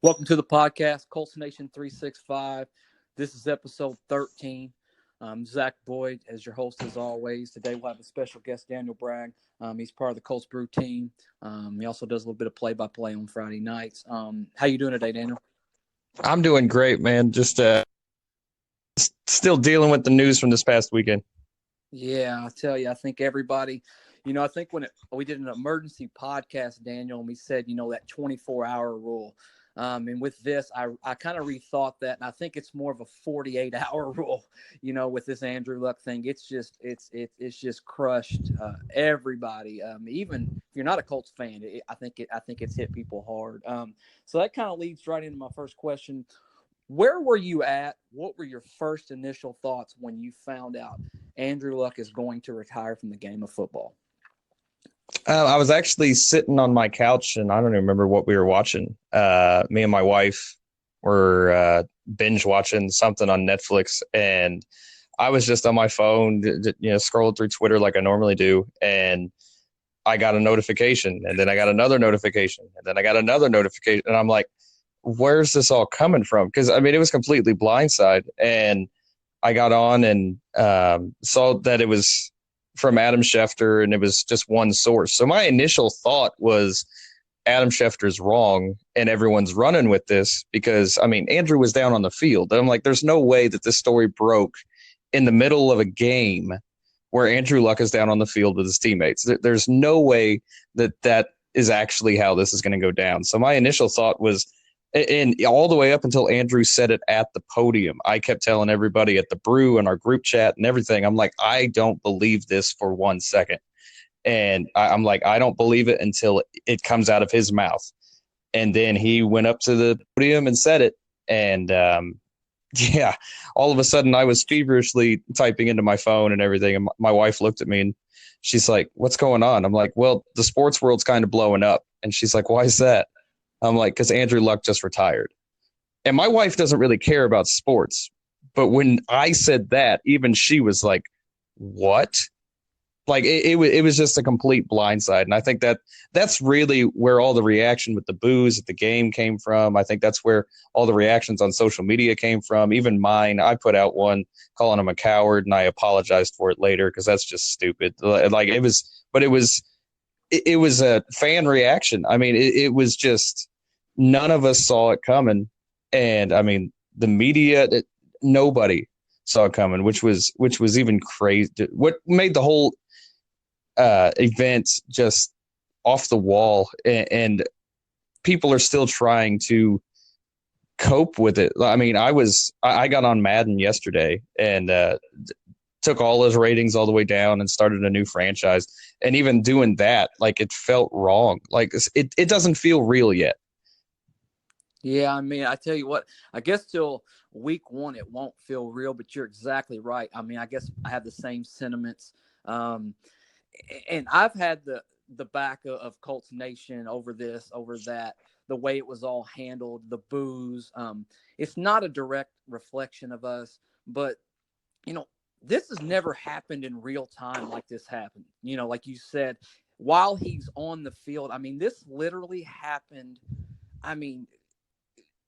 Welcome to the podcast, Colts Nation 365. This is episode 13. Zach Boyd as your host as always. Today we'll have a special guest, Daniel Bragg. He's part of the Colts Brew team. He also does a little bit of play-by-play on Friday nights. How you doing today, Daniel? I'm doing great, man. Just still dealing with the news from this past weekend. Yeah, I tell you, I think everybody, I think when we did an emergency podcast, Daniel, and we said, that 24-hour rule. And with this, I kind of rethought that, and I think it's more of a 48-hour rule. With this Andrew Luck thing, it's just crushed everybody. Even if you're not a Colts fan, I think it's hit people hard. So that kind of leads right into my first question. Where were you at? What were your first initial thoughts when you found out Andrew Luck is going to retire from the game of football? I was actually sitting on my couch, and I don't even remember what we were watching. Me and my wife were binge watching something on Netflix, and I was just on my phone, scrolling through Twitter like I normally do, and I got a notification, and then I got another notification, and then I got another notification, and I'm like, where's this all coming from? Because, it was completely blindside, and I got on and saw that it was from Adam Schefter, and it was just one source. So my initial thought was Adam Schefter's wrong, and everyone's running with this because, Andrew was down on the field. And I'm like, there's no way that this story broke in the middle of a game where Andrew Luck is down on the field with his teammates. There's no way that is actually how this is going to go down. So my initial thought was, and all the way up until Andrew said it at the podium, I kept telling everybody at the Brew and our group chat and everything, I'm like, I don't believe this for 1 second. And I'm like, I don't believe it until it comes out of his mouth. And then he went up to the podium and said it. And all of a sudden I was feverishly typing into my phone and everything. And my wife looked at me and she's like, what's going on? I'm like, well, the sports world's kind of blowing up. And she's like, why is that? I'm like, because Andrew Luck just retired. And my wife doesn't really care about sports. But when I said that, even she was like, what? Like, it was just a complete blindside. And I think that's really where all the reaction with the boos at the game came from. I think that's where all the reactions on social media came from. Even mine, I put out one calling him a coward, and I apologized for it later because that's just stupid. Like, it was a fan reaction. It was just none of us saw it coming. And the media, nobody saw it coming, which was even crazy. What made the whole event just off the wall, and people are still trying to cope with it. I got on Madden yesterday and took all his ratings all the way down and started a new franchise. And even doing that, like, it felt wrong. Like, it doesn't feel real yet. Yeah, I tell you what, I guess till week one it won't feel real, but you're exactly right. I guess I have the same sentiments. And I've had the back of Colts Nation over this, over that, the way it was all handled, the boos. It's not a direct reflection of us, but, this has never happened in real time like this happened. Like you said, while he's on the field, this literally happened.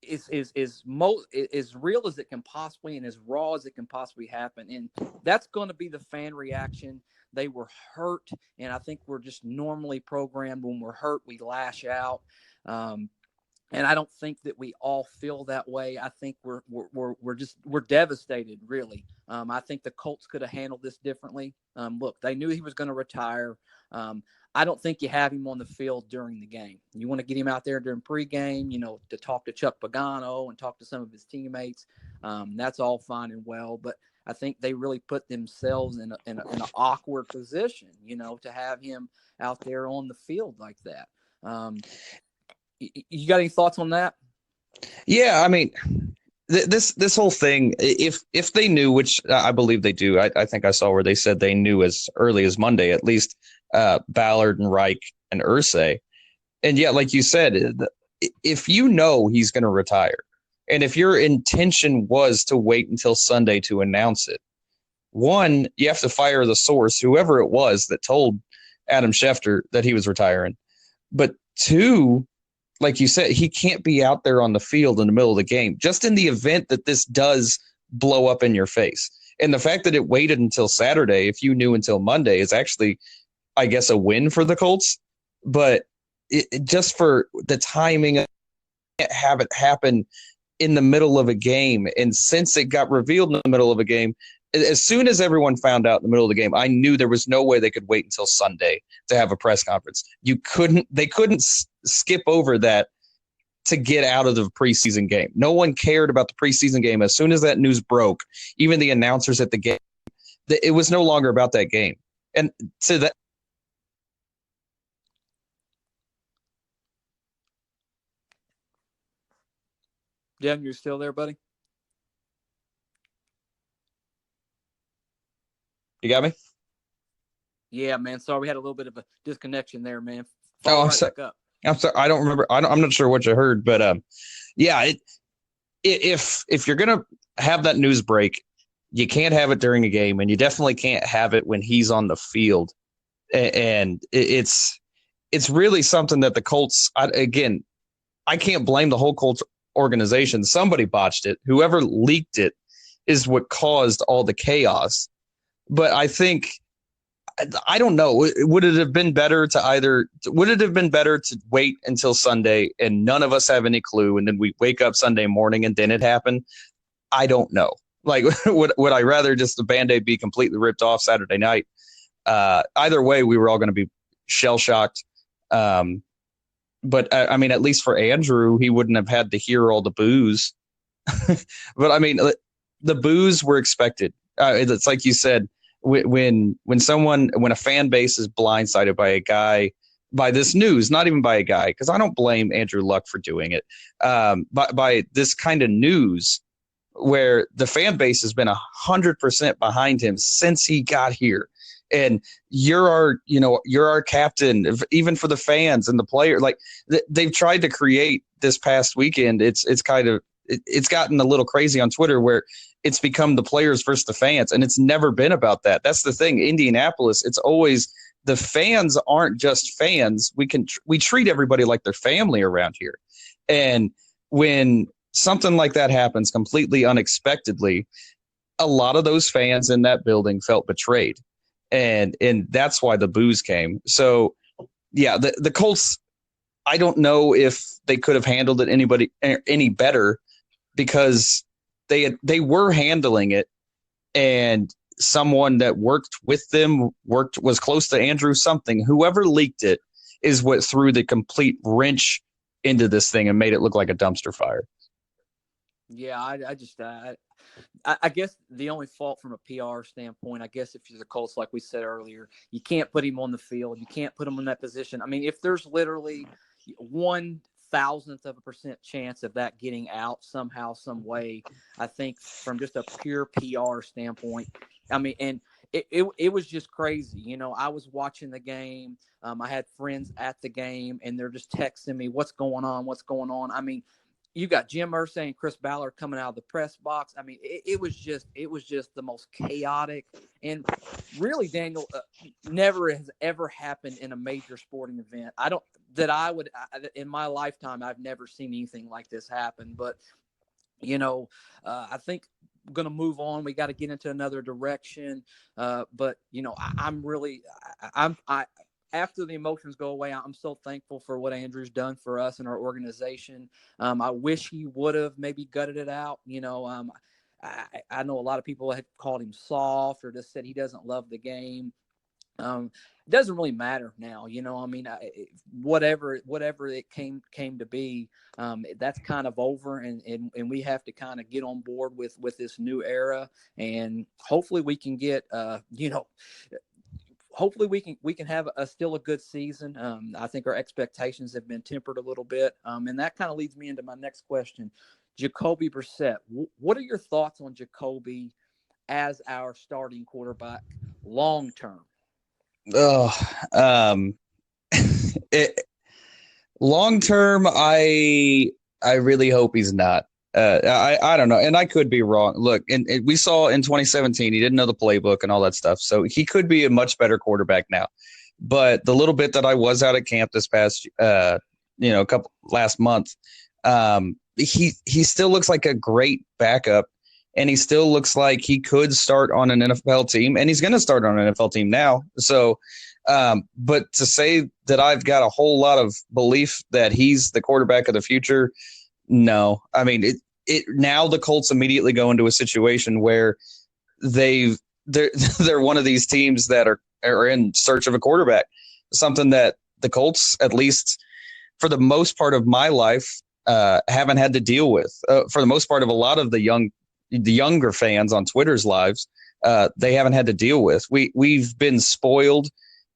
Is as real as it can possibly and as raw as it can possibly happen. And that's going to be the fan reaction. They were hurt, and I think we're just normally programmed when we're hurt, we lash out. And I don't think that we all feel that way. I think we're devastated, really. I think the Colts could have handled this differently. Look, they knew he was going to retire. I don't think you have him on the field during the game. You want to get him out there during pregame, to talk to Chuck Pagano and talk to some of his teammates. That's all fine and well, but I think they really put themselves in an awkward position, to have him out there on the field like that. You got any thoughts on that? Yeah, this whole thing, if they knew, which I believe they do, I think I saw where they said they knew as early as Monday, at least, Ballard and Reich and Irsay. And yeah, like you said, if you know he's going to retire, and if your intention was to wait until Sunday to announce it, one, you have to fire the source, whoever it was that told Adam Schefter that he was retiring. But two, like you said, he can't be out there on the field in the middle of the game, just in the event that this does blow up in your face. And the fact that it waited until Saturday, if you knew until Monday, is actually, I guess, a win for the Colts. But just for the timing, have it happen in the middle of a game. And since it got revealed in the middle of a game, as soon as everyone found out in the middle of the game, I knew there was no way they could wait until Sunday to have a press conference. They couldn't skip over that to get out of the preseason game. No one cared about the preseason game. As soon as that news broke, even the announcers at the game, it was no longer about that game. And to that, Yeah, you're still there, buddy? you got me? Yeah, man. Sorry, we had a little bit of a disconnection there, man. Oh, Follow I'm right sorry. back up. I'm sorry. I don't remember. I'm not sure what you heard, but yeah. If you're gonna have that news break, you can't have it during a game, and you definitely can't have it when he's on the field. And it's really something that the Colts. Again, I can't blame the whole Colts organization. Somebody botched it. Whoever leaked it is what caused all the chaos. But I think, I don't know. Would it have been better to wait until Sunday and none of us have any clue, and then we wake up Sunday morning and then it happened? I don't know. Like, would I rather just the Band-Aid be completely ripped off Saturday night? Either way, we were all going to be shell shocked. But I mean, at least for Andrew, he wouldn't have had to hear all the boos. But I mean, the boos were expected. It's like you said, when a fan base is blindsided by this news, not even by a guy, because I don't blame Andrew Luck for doing it, but by this kind of news where the fan base has been 100% behind him since he got here. And you're our captain, even for the fans and the player. Like, they've tried to create this past weekend. It's gotten a little crazy on Twitter where it's become the players versus the fans, and it's never been about that. That's the thing. Indianapolis, it's always the fans aren't just fans. We treat everybody like their family around here. And when something like that happens completely unexpectedly, a lot of those fans in that building felt betrayed. And that's why the boos came. So, yeah, the Colts, I don't know if they could have handled it any better, because they were handling it, and someone that worked with them was close to Andrew something. Whoever leaked it is what threw the complete wrench into this thing and made it look like a dumpster fire. Yeah, I guess the only fault from a PR standpoint, I guess if you're the Colts, like we said earlier, you can't put him on the field. You can't put him in that position. I mean, if there's literally 1/1000% chance of that getting out somehow, some way, I think from just a pure PR standpoint, I mean, and it was just crazy. You know, I was watching the game. I had friends at the game, and they're just texting me, what's going on? What's going on? I mean, you got Jim Irsay and Chris Ballard coming out of the press box. I mean, it was just the most chaotic, and really, Daniel, never has ever happened in a major sporting event. In my lifetime, I've never seen anything like this happen. But, I think we're going to move on. We got to get into another direction. But, after the emotions go away, I'm so thankful for what Andrew's done for us and our organization. I wish he would have maybe gutted it out. I know a lot of people had called him soft or just said he doesn't love the game. It doesn't really matter now. I mean, whatever it came to be, that's kind of over, and we have to kind of get on board with this new era, and hopefully we can get, hopefully we can have still a good season. I think our expectations have been tempered a little bit. And that kind of leads me into my next question. Jacoby Brissett, what are your thoughts on Jacoby as our starting quarterback long term? Long term, I really hope he's not. I don't know, and I could be wrong. Look, and we saw in 2017 he didn't know the playbook and all that stuff, so he could be a much better quarterback now. But the little bit that I was out at camp this past a couple last month. He still looks like a great backup, and he still looks like he could start on an NFL team, and he's going to start on an NFL team now. So, but to say that I've got a whole lot of belief that he's the quarterback of the future, no. I mean, it now the Colts immediately go into a situation where they're they're one of these teams that are in search of a quarterback, something that the Colts, at least for the most part of my life, haven't had to deal with. For the most part of a lot of the younger fans on Twitter's lives, they haven't had to deal with. We've been spoiled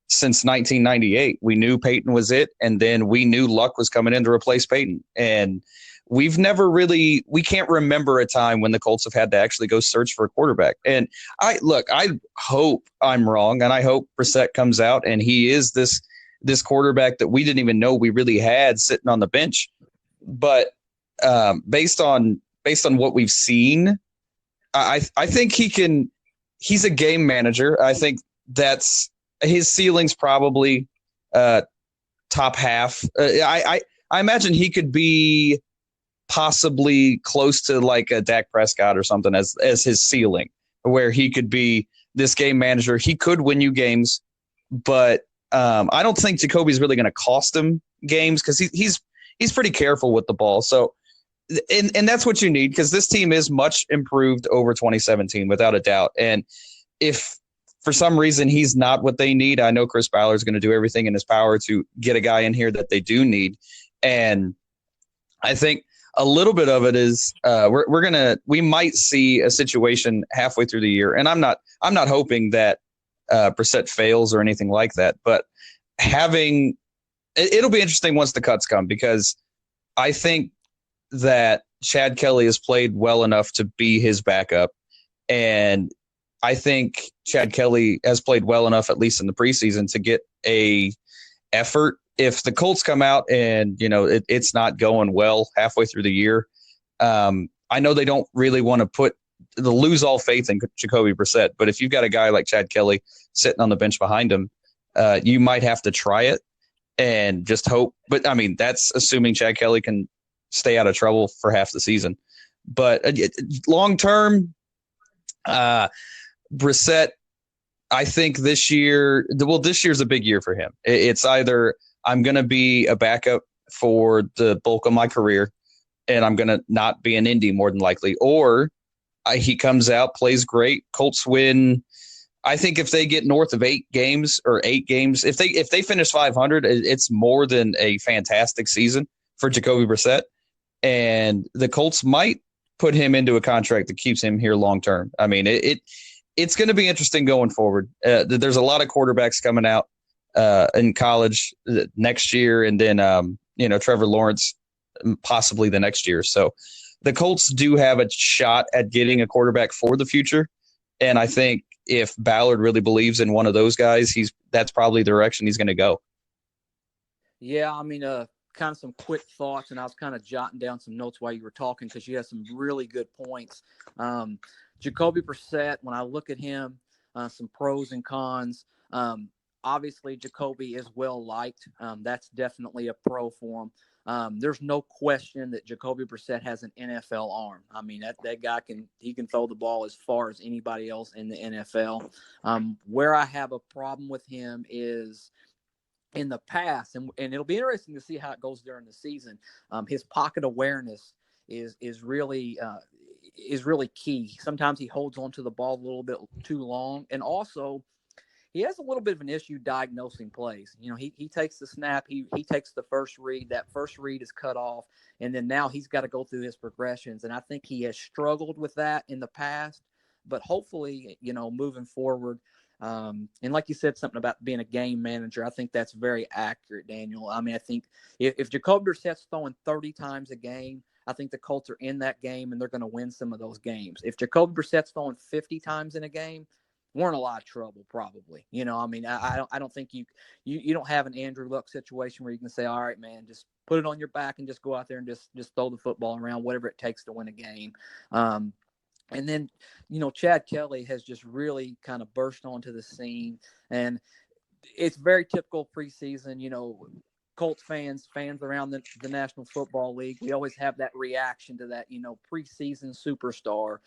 since 1998. We knew Peyton was it, and then we knew Luck was coming in to replace Peyton. And we can't remember a time when the Colts have had to actually go search for a quarterback. And I hope I'm wrong, and I hope Brissett comes out and he is this quarterback that we didn't even know we really had sitting on the bench. But based on what we've seen, I think he's a game manager. I think that's his ceiling's probably top half. I imagine he could be possibly close to like a Dak Prescott or something as his ceiling, where he could be this game manager. He could win you games, but I don't think Jacoby's really going to cost him games because he's pretty careful with the ball. So, and that's what you need, because this team is much improved over 2017 without a doubt. And if for some reason he's not what they need, I know Chris Ballard's going to do everything in his power to get a guy in here that they do need. And I think a little bit of it is we might see a situation halfway through the year, and I'm not hoping that Brissett fails or anything like that, but it'll be interesting once the cuts come, because I think that Chad Kelly has played well enough to be his backup, and I think Chad Kelly has played well enough, at least in the preseason, to get a effort. If the Colts come out and it's not going well halfway through the year, I know they don't really want to lose all faith in Jacoby Brissett, but if you've got a guy like Chad Kelly sitting on the bench behind him, you might have to try it and just hope. But I mean, that's assuming Chad Kelly can stay out of trouble for half the season. But long term, Brissett, I think this year's a big year for him. It's either I'm going to be a backup for the bulk of my career, and I'm going to not be an Indy more than likely, or he comes out, plays great, Colts win. I think if they get north of 8 games, if they finish 500, it's more than a fantastic season for Jacoby Brissett, and the Colts might put him into a contract that keeps him here long term. I mean, it's going to be interesting going forward. There's a lot of quarterbacks coming out in college next year, and then Trevor Lawrence possibly the next year. So the Colts do have a shot at getting a quarterback for the future, and I think if Ballard really believes in one of those guys, that's probably the direction he's going to go. Yeah, I mean, kind of some quick thoughts, and I was kind of jotting down some notes while you were talking because you had some really good points. Jacoby Brissett, when I look at him, some pros and cons. Obviously, Jacoby is well liked. That's definitely a pro for him. There's no question that Jacoby Brissett has an NFL arm. I mean, that guy can throw the ball as far as anybody else in the NFL. Where I have a problem with him is in the past, and it'll be interesting to see how it goes during the season. His pocket awareness is really key. Sometimes he holds onto the ball a little bit too long, and also he has a little bit of an issue diagnosing plays. He takes the snap, he takes the first read. That first read is cut off, and then now he's got to go through his progressions. And I think he has struggled with that in the past. But hopefully, moving forward, and like you said, something about being a game manager, I think that's very accurate, Daniel. I mean, I think if Jacoby Brissett's throwing 30 times a game, I think the Colts are in that game and they're going to win some of those games. If Jacoby Brissett's throwing 50 times in a game, we're in a lot of trouble, probably. I mean, I don't think you don't have an Andrew Luck situation where you can say, all right, man, just put it on your back and just go out there and just throw the football around, whatever it takes to win a game. And then, Chad Kelly has just really kind of burst onto the scene, and it's very typical preseason. Colts fans around the National Football League, we always have that reaction to that, preseason superstar.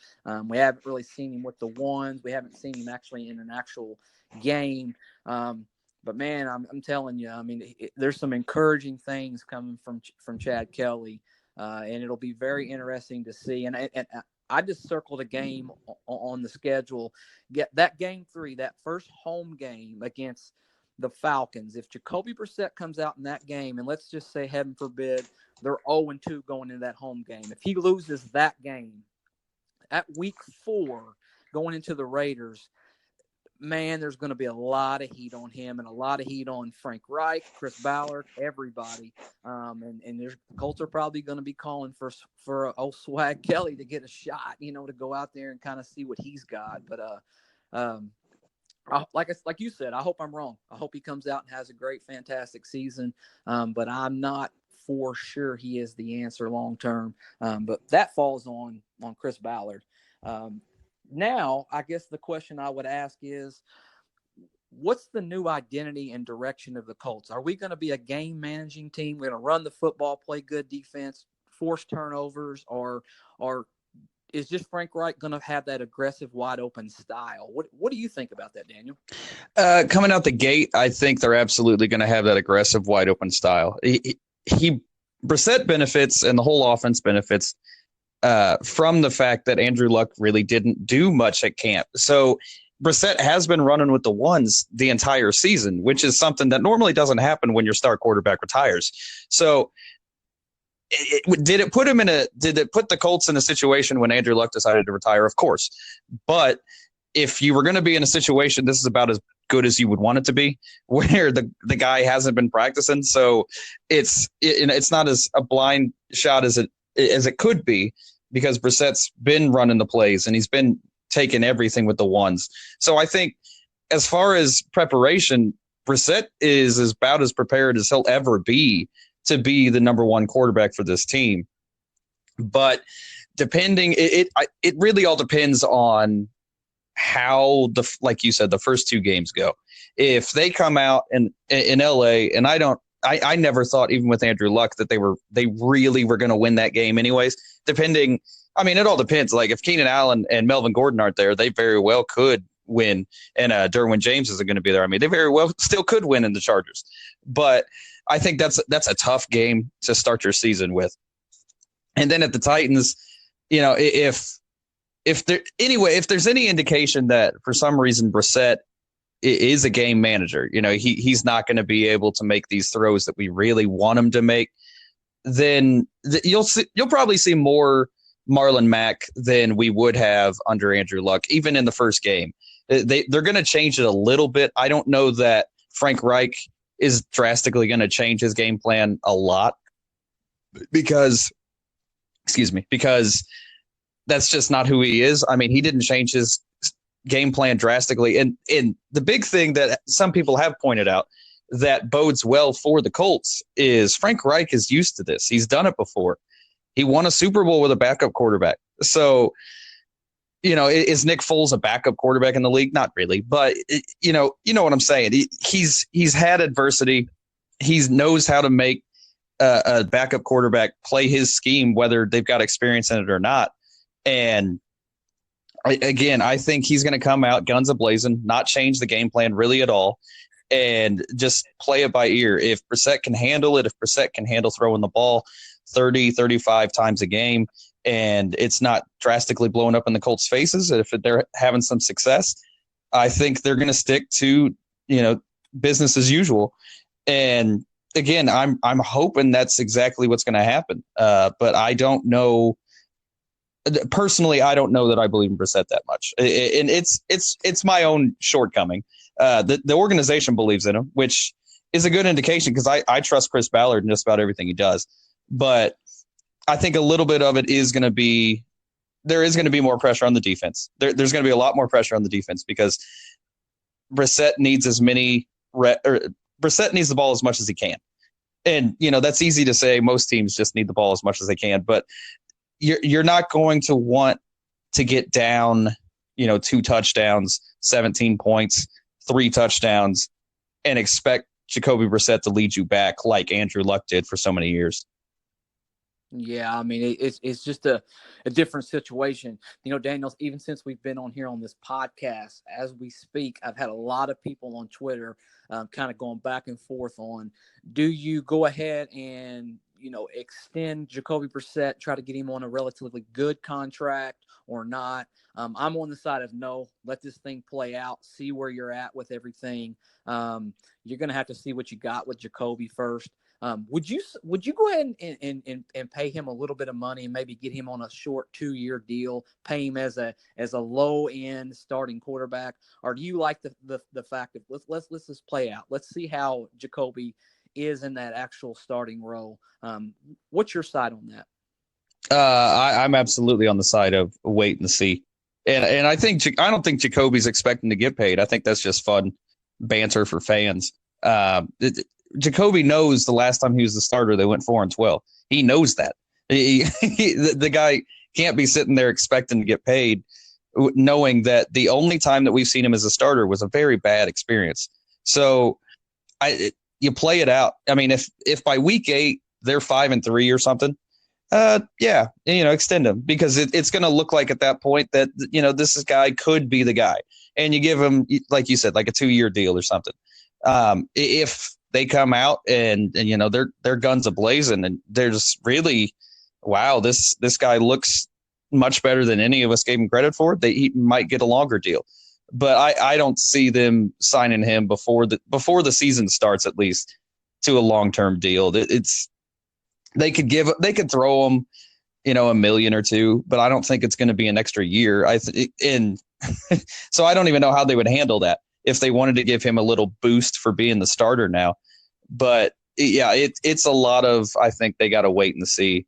We haven't really seen him with the ones. We haven't seen him actually in an actual game. But man, I'm telling you, I mean, there's some encouraging things coming from Chad Kelly, and it'll be very interesting to see. And I just circled a game on the schedule. Get that game 3, that first home game against the Falcons. If Jacoby Brissett comes out in that game, and let's just say, heaven forbid, they're 0-2 going into that home game. If he loses that game at week 4 going into the Raiders, man, there's going to be a lot of heat on him and a lot of heat on Frank Reich, Chris Ballard, everybody. And the Colts are probably going to be calling for old Swag Kelly to get a shot, to go out there and kind of see what he's got. But like you said, I hope I'm wrong. I hope he comes out and has a great, fantastic season. But I'm not for sure he is the answer long term. But that falls on Chris Ballard. Now, I guess the question I would ask is, what's the new identity and direction of the Colts? Are we going to be a game managing team? We're going to run the football, play good defense, force turnovers, or is just Frank Reich going to have that aggressive, wide open style? What do you think about that, Daniel? Coming out the gate, I think they're absolutely going to have that aggressive, wide open style. Brissett benefits and the whole offense benefits from the fact that Andrew Luck really didn't do much at camp. So Brissett has been running with the ones the entire season, which is something that normally doesn't happen when your star quarterback retires. So did it put the Colts in a situation when Andrew Luck decided to retire? Of course. But if you were going to be in a situation, this is about as good as you would want it to be, where the guy hasn't been practicing. So it's not as a blind shot as it could be, because Brissett's been running the plays and he's been taking everything with the ones. So I think as far as preparation, Brissett is about as prepared as he'll ever be to be the number one quarterback for this team. But it really all depends on how like you said, the first 2 games go. If they come out in LA, and I never thought, even with Andrew Luck, that they really were going to win that game anyways. It all depends. Like if Keenan Allen and Melvin Gordon aren't there, they very well could win, and Derwin James isn't going to be there. They very well still could win in the Chargers. But I think that's a tough game to start your season with. And then at the Titans, if there's any indication that for some reason Brissett is a game manager, he's not going to be able to make these throws that we really want him to make, then you'll probably see more Marlon Mack than we would have under Andrew Luck, even in the first game. They're going to change it a little bit. I don't know that Frank Reich is drastically going to change his game plan a lot, because that's just not who he is. He didn't change his game plan drastically. And the big thing that some people have pointed out that bodes well for the Colts is Frank Reich is used to this. He's done it before. He won a Super Bowl with a backup quarterback. So, is Nick Foles a backup quarterback in the league? Not really, but you know what I'm saying. He's had adversity. He knows how to make a backup quarterback play his scheme, whether they've got experience in it or not. And again, I think he's going to come out guns a-blazing, not change the game plan really at all, and just play it by ear. If Brissett can handle it, if Brissett can handle throwing the ball 30, 35 times a game, and it's not drastically blowing up in the Colts' faces, if they're having some success, I think they're going to stick to, business as usual. And again, I'm hoping that's exactly what's going to happen. But I don't know. Personally, I don't know that I believe in Brissett that much, and it's my own shortcoming. The organization believes in him, which is a good indication, because I trust Chris Ballard in just about everything he does. But I think a little bit of it is going to be, there is going to be more pressure on the defense. There's going to be a lot more pressure on the defense, because Brissett needs Brissett needs the ball as much as he can. And, that's easy to say. Most teams just need the ball as much as they can, but you're not going to want to get down, 2 touchdowns, 17 points, 3 touchdowns, and expect Jacoby Brissett to lead you back like Andrew Luck did for so many years. Yeah, I mean, it's just a different situation. Daniels, even since we've been on here on this podcast, as we speak, I've had a lot of people on Twitter kind of going back and forth on, do you go ahead and, extend Jacoby Brissett, try to get him on a relatively good contract or not? I'm on the side of no, let this thing play out, see where you're at with everything. You're going to have to see what you got with Jacoby first. Would you go ahead and pay him a little bit of money and maybe get him on a short 2-year deal, pay him as a low end starting quarterback, or do you like the fact that let's just play out, let's see how Jacoby is in that actual starting role? What's your side on that? I'm absolutely on the side of wait and see, and I don't think Jacoby's expecting to get paid. I think that's just fun banter for fans. Jacoby knows the last time he was the starter, they went 4-12. He knows that. The guy can't be sitting there expecting to get paid, knowing that the only time that we've seen him as a starter was a very bad experience. So you play it out. I mean, if by week 8 they're 5-3 or something, yeah, extend him, because it's going to look like at that point that, this guy could be the guy, and you give him, like you said, like a 2-year deal or something. If they come out and they're guns a-blazing and they're just really, wow, this guy looks much better than any of us gave him credit for, he might get a longer deal. But I don't see them signing him before the season starts, at least, to a long-term deal. They could throw him, $1 million or $2 million, but I don't think it's going to be an extra year. So I don't even know how they would handle that if they wanted to give him a little boost for being the starter now. But yeah, it's a lot of, I think they got to wait and see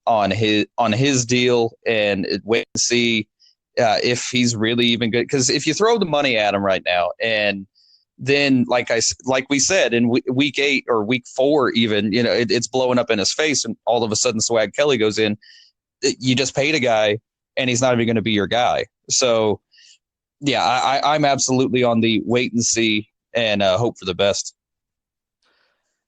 on his deal, and wait and see if he's really even good. Because if you throw the money at him right now, and then like we said in week 8 or week 4, even, it's blowing up in his face, and all of a sudden Swag Kelly goes in, you just paid a guy and he's not even going to be your guy. So yeah, I'm absolutely on the wait and see and hope for the best.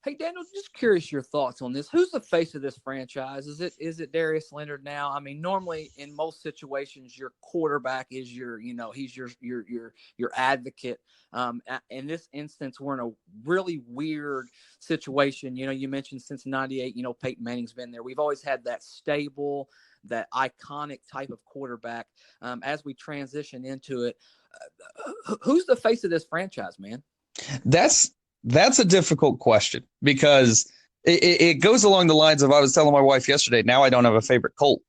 Hey, Daniel, just curious your thoughts on this. Who's the face of this franchise? Is it Darius Leonard now? I mean, normally in most situations, your quarterback is he's your advocate. In this instance, we're in a really weird situation. You mentioned since '98, Peyton Manning's been there. We've always had that stable, that iconic type of quarterback. As we transition into it, who's the face of this franchise, man? That's a difficult question, because it goes along the lines of, I was telling my wife yesterday, now I don't have a favorite Colt.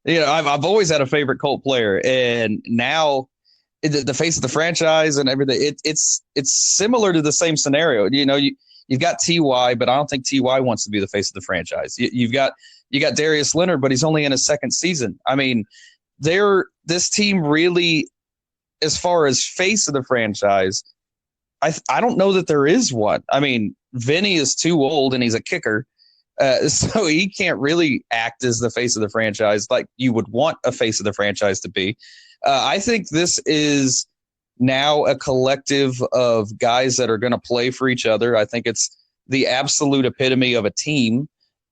I've always had a favorite Colt player, and now the face of the franchise and everything, it's similar to the same scenario. You've got Ty, but I don't think Ty wants to be the face of the franchise. You got Darius Leonard, but he's only in his second season. I mean, this team really, as far as face of the franchise, I don't know that there is one. I mean, Vinny is too old and he's a kicker, so he can't really act as the face of the franchise like you would want a face of the franchise to be. I think this is now a collective of guys that are going to play for each other. I think it's the absolute epitome of a team,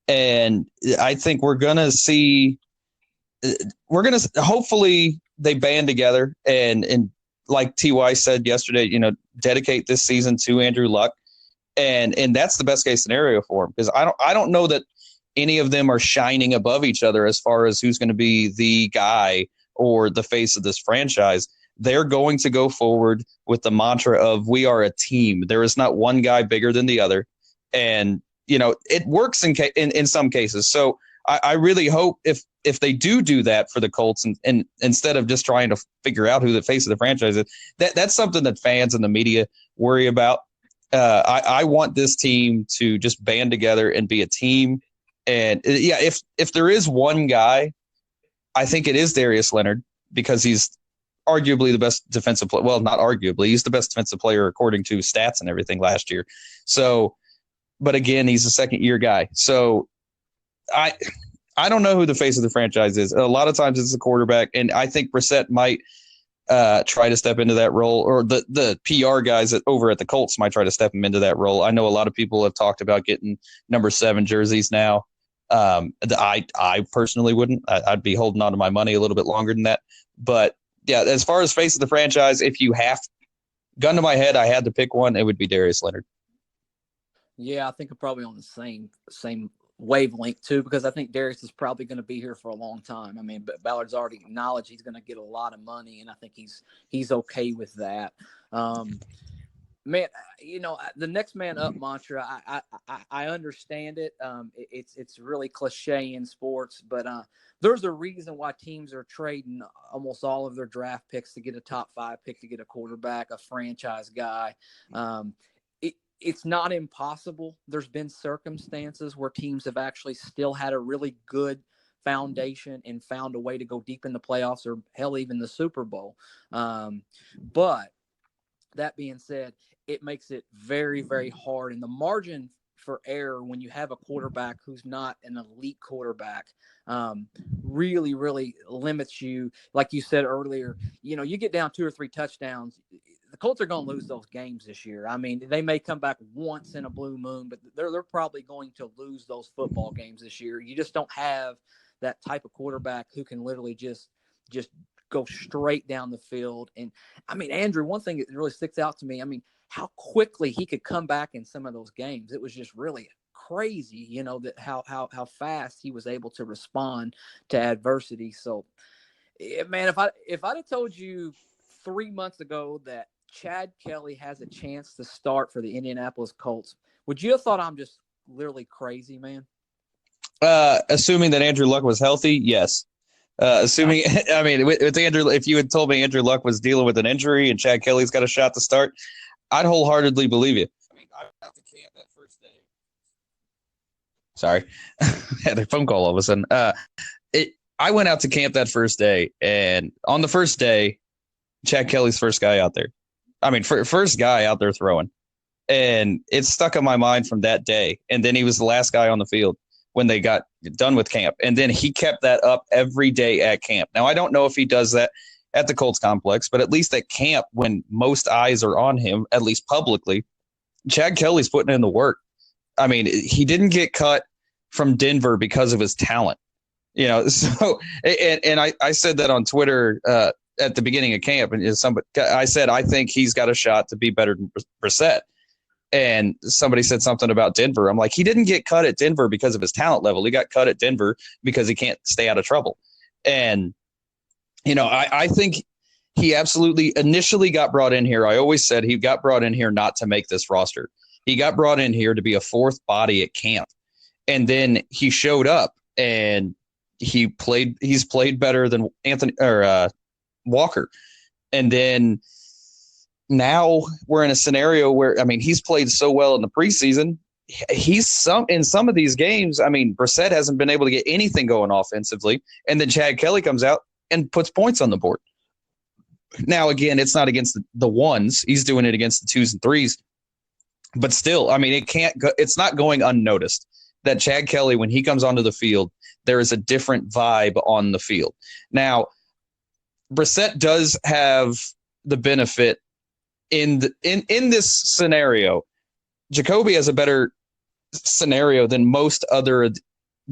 and I think we're going to hopefully they band together and like Ty said yesterday, dedicate this season to Andrew Luck, and that's the best case scenario for him, because I don't know that any of them are shining above each other as far as who's going to be the guy or the face of this franchise. They're going to go forward with the mantra of, we are a team. There is not one guy bigger than the other, and it works in some cases. So I really hope if they do that for the Colts, and instead of just trying to figure out who the face of the franchise is, that's something that fans and the media worry about. I want this team to just band together and be a team. And yeah, if there is one guy, I think it is Darius Leonard, because he's arguably the best defensive player. Well, not arguably, he's the best defensive player according to stats and everything last year. So, but again, he's a second-year guy. So I don't know who the face of the franchise is. A lot of times it's the quarterback, and I think Brissett might try to step into that role, or the PR guys over at the Colts might try to step him into that role. I know a lot of people have talked about getting number 7 jerseys now. I personally wouldn't. I'd be holding on to my money a little bit longer than that. But yeah, as far as face of the franchise, if you have gun to my head, I had to pick one, it would be Darius Leonard. Yeah, I think I'm probably on the same wavelength too, because I think Darius is probably going to be here for a long time. I mean, but Ballard's already acknowledged he's going to get a lot of money, and I think he's okay with that. Man, the next man up mantra, I understand it. It's really cliche in sports, but there's a reason why teams are trading almost all of their draft picks to get a top 5 pick, to get a quarterback, a franchise guy. It's not impossible. There's been circumstances where teams have actually still had a really good foundation and found a way to go deep in the playoffs, or hell, even the Super Bowl. But that being said, it makes it very, very hard. And the margin for error when you have a quarterback who's not an elite quarterback really, really limits you. Like you said earlier, you get down 2 or 3 touchdowns, the Colts are going to lose those games this year. I mean, they may come back once in a blue moon, but they're probably going to lose those football games this year. You just don't have that type of quarterback who can literally just go straight down the field. And I mean, Andrew, one thing that really sticks out to me, I mean, how quickly he could come back in some of those games. It was just really crazy, that how fast he was able to respond to adversity. So, man, if I'd have told you 3 months ago that Chad Kelly has a chance to start for the Indianapolis Colts, would you have thought I'm just literally crazy, man? Assuming that Andrew Luck was healthy, yes. Assuming, I mean, with Andrew, if you had told me Andrew Luck was dealing with an injury and Chad Kelly's got a shot to start, I'd wholeheartedly believe you. I mean, I went out to camp that first day. Sorry, had a phone call all of a sudden. I went out to camp that first day, and on the first day, Chad Kelly's first guy out there. I mean, first guy out there throwing. And it stuck in my mind from that day. And then he was the last guy on the field when they got done with camp. And then he kept that up every day at camp. Now, I don't know if he does that at the Colts complex, but at least at camp, when most eyes are on him, at least publicly, Chad Kelly's putting in the work. I mean, he didn't get cut from Denver because of his talent. So and I said that on Twitter at the beginning of camp, and I said I think he's got a shot to be better than Brissett. And somebody said something about Denver. I'm like, he didn't get cut at Denver because of his talent level. He got cut at Denver because he can't stay out of trouble. And I think he absolutely initially got brought in here. I always said he got brought in here not to make this roster. He got brought in here to be a 4th body at camp, and then he showed up and he's played better than Anthony or Walker. And then now we're in a scenario where, I mean, he's played so well in the preseason. In some of these games, I mean, Brissett hasn't been able to get anything going offensively. And then Chad Kelly comes out and puts points on the board. Now, again, it's not against the ones. He's doing it against the 2s and 3s. But still, I mean, it's not going unnoticed that Chad Kelly, when he comes onto the field, there is a different vibe on the field. Now, Brissett does have the benefit in this scenario. Jacoby has a better scenario than most other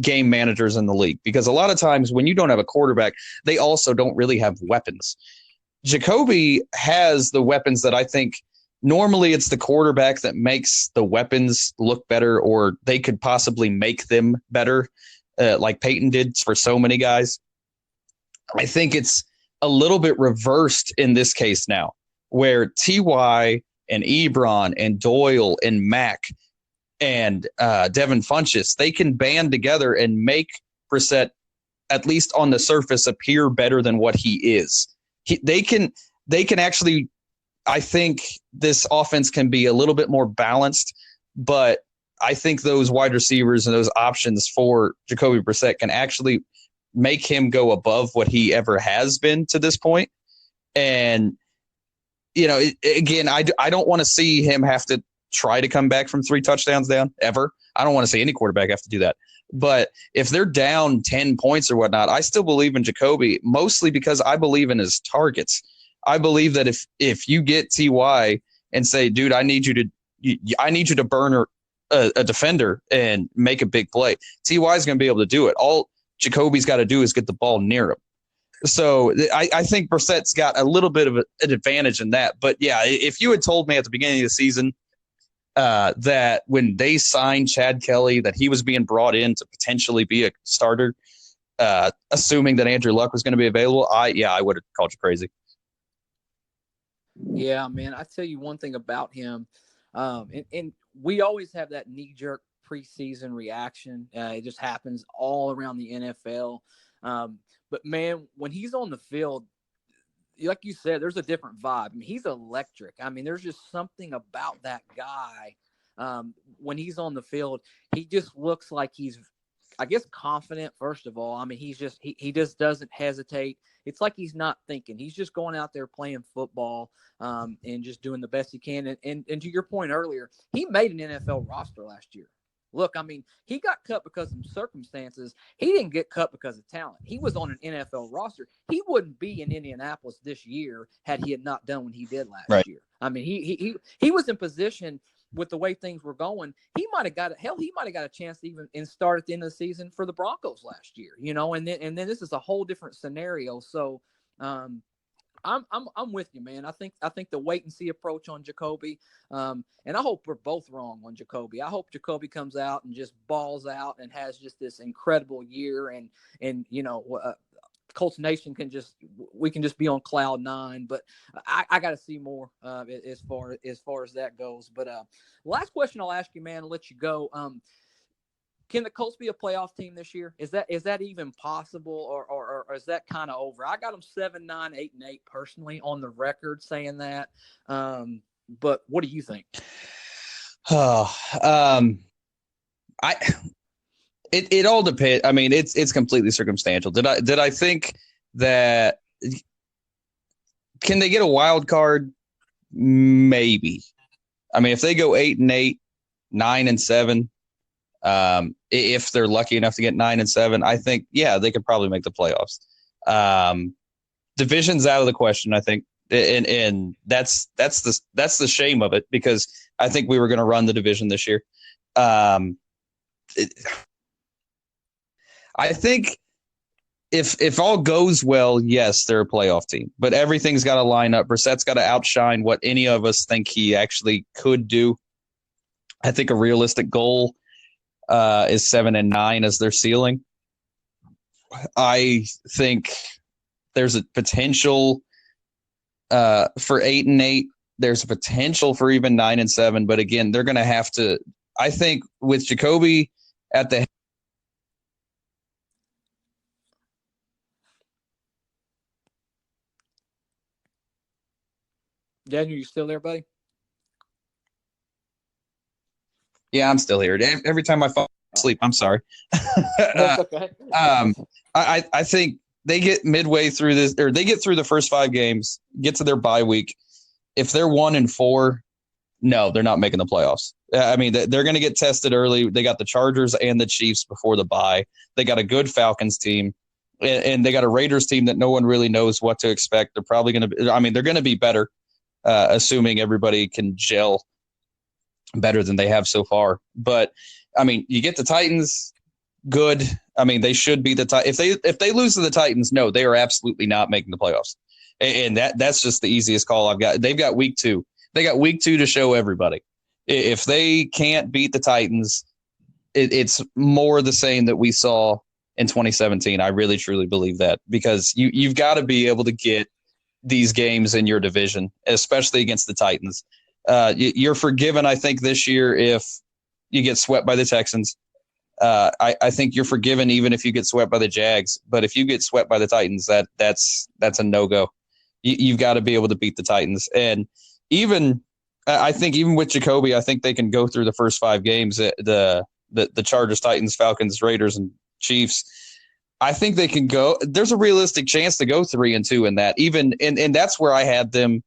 game managers in the league, because a lot of times when you don't have a quarterback, they also don't really have weapons. Jacoby has the weapons that I think normally it's the quarterback that makes the weapons look better, or they could possibly make them better, like Peyton did for so many guys. I think it's a little bit reversed in this case now, where T.Y. and Ebron and Doyle and Mack and Devin Funchess, they can band together and make Brissett, at least on the surface, appear better than what he is. They can actually, I think this offense can be a little bit more balanced, but I think those wide receivers and those options for Jacoby Brissett can actually make him go above what he ever has been to this point. And, again, I don't want to see him have to try to come back from 3 touchdowns down ever. I don't want to see any quarterback have to do that. But if they're down 10 points or whatnot, I still believe in Jacoby, mostly because I believe in his targets. I believe that if you get Ty and say, dude, I need you to burn a defender and make a big play, Ty is going to be able to do it. All Jacoby's got to do is get the ball near him. So I think Brissett's got a little bit of an advantage in that. But yeah, if you had told me at the beginning of the season that when they signed Chad Kelly that he was being brought in to potentially be a starter, assuming that Andrew Luck was going to be available, I would have called you crazy. Yeah, man. I tell you one thing about him, and we always have that knee-jerk preseason reaction. It just happens all around the NFL. But man, when he's on the field, like you said, there's a different vibe. I mean, he's electric. I mean, there's just something about that guy. When he's on the field, he just looks like he's, I guess, confident, first of all. I mean, he just doesn't hesitate. It's like he's not thinking. He's just going out there playing football and just doing the best he can. And to your point earlier, he made an NFL roster last year. Look, I mean, he got cut because of circumstances. He didn't get cut because of talent. He was on an NFL roster. He wouldn't be in Indianapolis this year had he had not done what he did last year. I mean, he was in position with the way things were going. He might have got a chance to even start at the end of the season for the Broncos last year, you know. And then this is a whole different scenario. So, I'm with you, man. I think the wait and see approach on Jacoby, and I hope we're both wrong on Jacoby. I hope Jacoby comes out and just balls out and has just this incredible year, and you know, Colts Nation can just be on cloud nine. But I got to see more as far as that goes. But last question I'll ask you, man, I'll let you go. Can the Colts be a playoff team this year? Is that even possible, or is that kind of over? I got them 7-9, 8-8 personally on the record saying that. But what do you think? It all depends. I mean, it's completely circumstantial. Did I think that can they get a wild card? Maybe. I mean, if they go 8-8, 9-7. If they're lucky enough to get 9-7, I think, yeah, they could probably make the playoffs. Division's out of the question, I think. And that's the shame of it, because I think we were going to run the division this year. I think if all goes well, yes, they're a playoff team, but everything's got to line up. Brissett's got to outshine what any of us think he actually could do. I think a realistic goal is 7-9 as their ceiling. I think there's a potential for 8-8. There's a potential for even 9-7, but again, they're going to have to. I think with Jacoby at the Daniel, you still there, buddy? Yeah, I'm still here. Every time I fall asleep, I'm sorry. That's okay. I think they get midway through this, or they get through the first 5 games, get to their bye week. If they're 1-4, no, they're not making the playoffs. I mean, they're going to get tested early. They got the Chargers and the Chiefs before the bye. They got a good Falcons team, and they got a Raiders team that no one really knows what to expect. They're probably going to. I mean, they're going to be better, assuming everybody can gel better than they have so far. But I mean, you get the Titans, good. I mean, they should be the if they lose to the Titans, no, they are absolutely not making the playoffs. And that's just the easiest call I've got. They've got week 2. They got week 2 to show everybody. If they can't beat the Titans, it's more the same that we saw in 2017. I really truly believe that, because you've got to be able to get these games in your division, especially against the Titans. You're forgiven, I think, this year if you get swept by the Texans. I think you're forgiven even if you get swept by the Jags. But if you get swept by the Titans, that's a no-go. You've got to be able to beat the Titans. And I think even with Jacoby, I think they can go through the first 5 games, the Chargers, Titans, Falcons, Raiders, and Chiefs. I think they can go. There's a realistic chance to go 3-2 in that. And that's where I had them.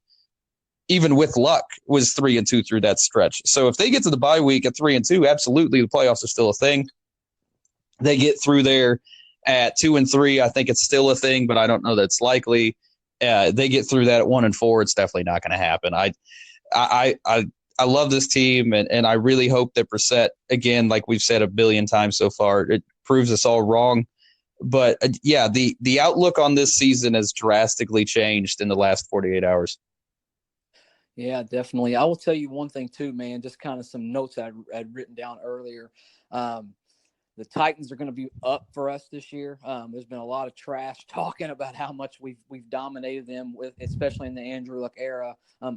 Even with luck, was 3-2 through that stretch. So if they get to the bye week at 3-2, absolutely, the playoffs are still a thing. They get through there at 2-3, I think it's still a thing, but I don't know that's likely. they get through that at 1-4, it's definitely not going to happen. I love this team, and I really hope that Brissett, again, like we've said a billion times so far, it proves us all wrong. But yeah, the outlook on this season has drastically changed in the last 48 hours. Yeah, definitely. I will tell you one thing too, man. Just kind of some notes I'd written down earlier. The Titans are going to be up for us this year. There's been a lot of trash talking about how much we've dominated them, with especially in the Andrew Luck era.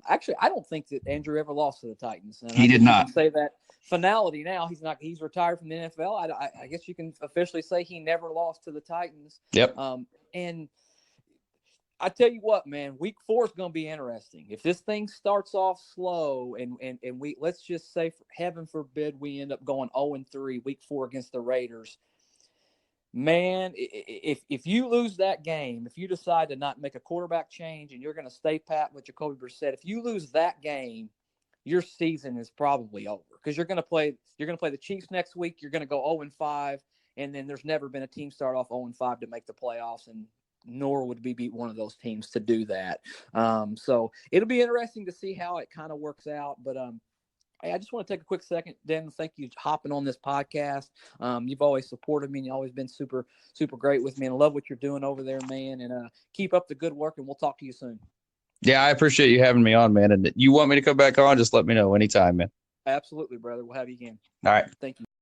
Actually, I don't think that Andrew ever lost to the Titans, and He I did guess you not. can say that finality now. He's retired from the NFL. I guess you can officially say he never lost to the Titans. Yep. And I tell you what, man, week 4 is going to be interesting. If this thing starts off slow and we, let's just say, heaven forbid, we end up going 0-3 week 4 against the Raiders, man, if you lose that game, if you decide to not make a quarterback change and you're going to stay pat with Jacoby Brissett, if you lose that game, your season is probably over, because you're going to play the Chiefs next week. You're going to go 0-5, and then there's never been a team start off 0-5 to make the playoffs, and nor would we be one of those teams to do that. So it'll be interesting to see how it kind of works out. But hey, I just want to take a quick second, Dan. Thank you for hopping on this podcast. You've always supported me, and you've always been super, super great with me. And I love what you're doing over there, man. And keep up the good work, and we'll talk to you soon. Yeah, I appreciate you having me on, man. And you want me to come back on, just let me know anytime, man. Absolutely, brother. We'll have you again. All right. Thank you.